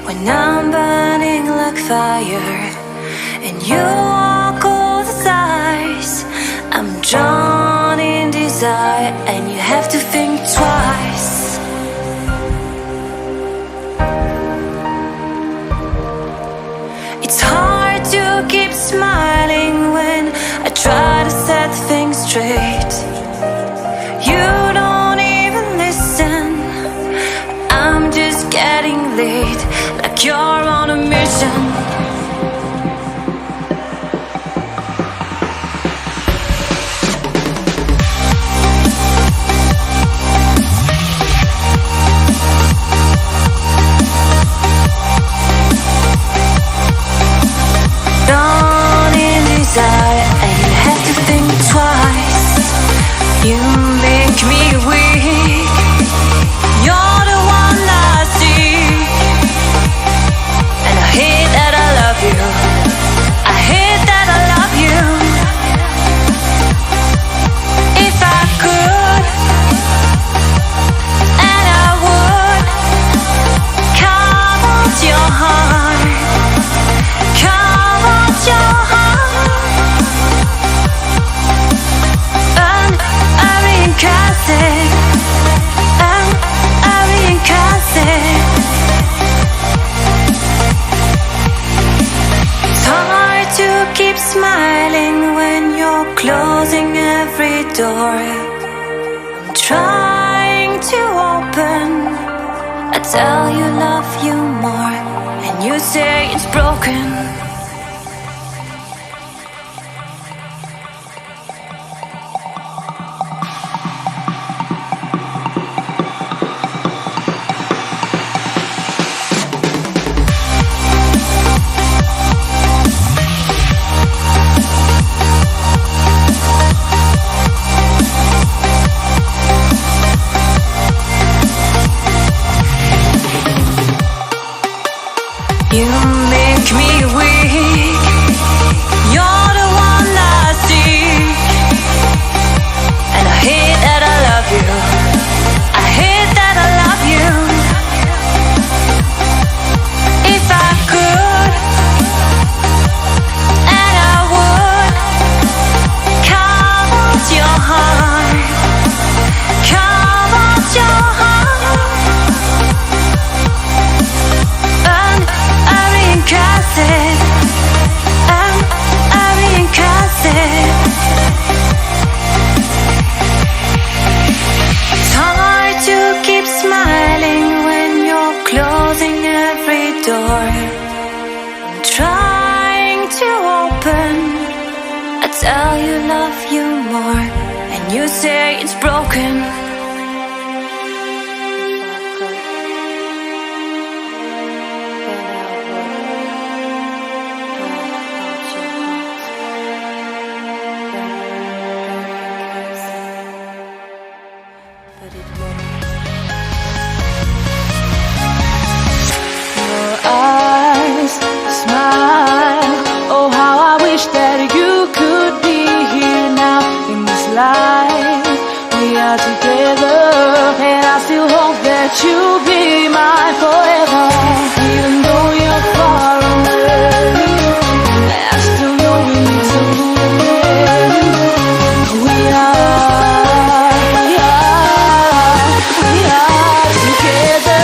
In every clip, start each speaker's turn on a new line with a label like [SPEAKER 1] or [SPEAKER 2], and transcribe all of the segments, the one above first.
[SPEAKER 1] when I'm burning like fire and you walk all the sides. I'm drawn in desire and you have to think twice. It's hard to keep smiling when I try to set things straight. You don't even listen. I'm just getting late, like you're on a mission. Drawn in desire and you have to think twice. You make me weak. You're the one I see, and I hate that I love you. I hate that I love you. If I could, and I would, carve out your heart, carve out your heart. A reincarnate, a reincarnate. It's hard to keep smiling when you're closing every door. I'm trying to open. I tell you love you more, and you say it's broken. You make me weak. You're the one I see, and I hate that I love you. I hate that I love you. If I could, and I would, carve out your heart, carve out your heart. A reincarnate, a reincarnate. It's hard to keep smiling when you're closing every door. I'm trying to open. I tell you love you more, and you say it's broken.
[SPEAKER 2] Your eyes smile. Oh, how I wish that you could be here now in this life. We are together, and I still hope that you'll be mine forever. Even though you're far away, I still know we need to again. We are together.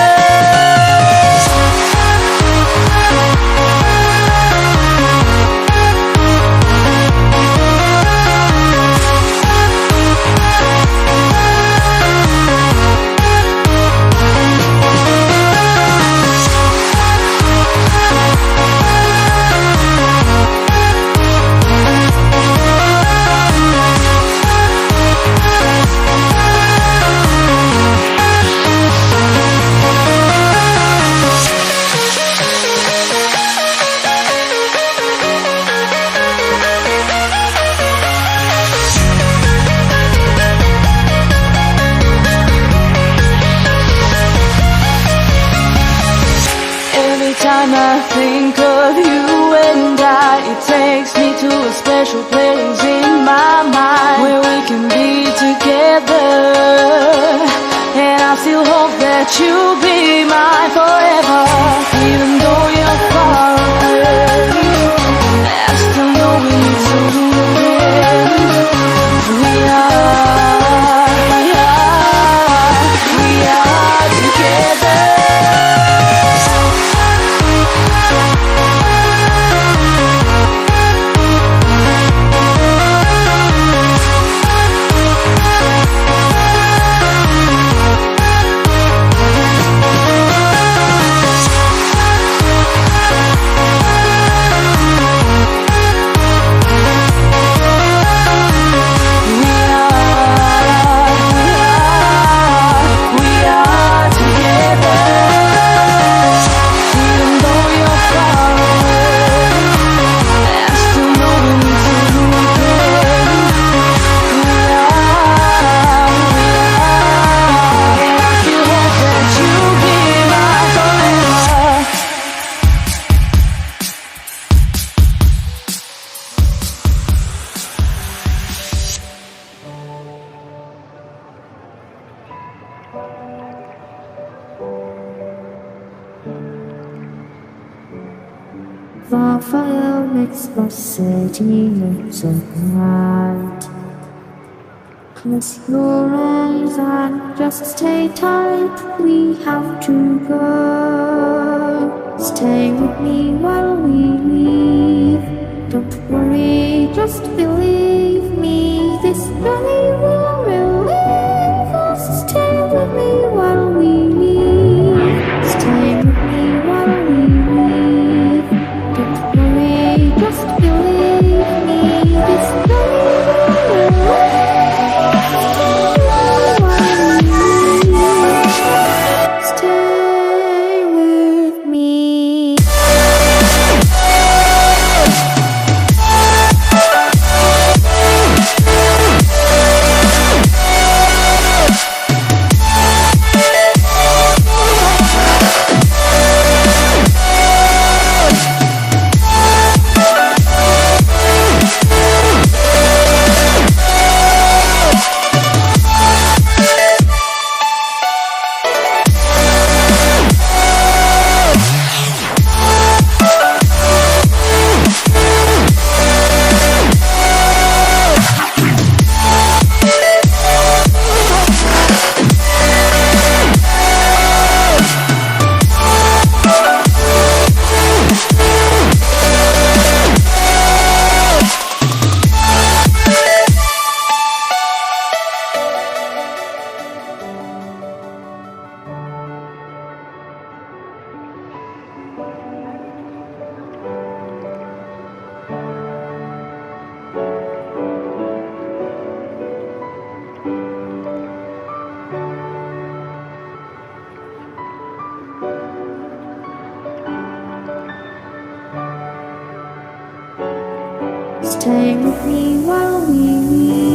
[SPEAKER 2] Time I think of you and it takes me to a special place in my mind where we can be together. And I still hope that you'll be mine forever, even though
[SPEAKER 3] The fire makes the city look so bright. Close your eyes and just stay tight. We have to go. Stay with me while we leave. Don't worry, just believe me. This journey will relieve us. Stay with me while we leave. Stay with me while we leave. Don't worry, just believe me. This journey will relieve us. Stay with me. Stay with me while we leave.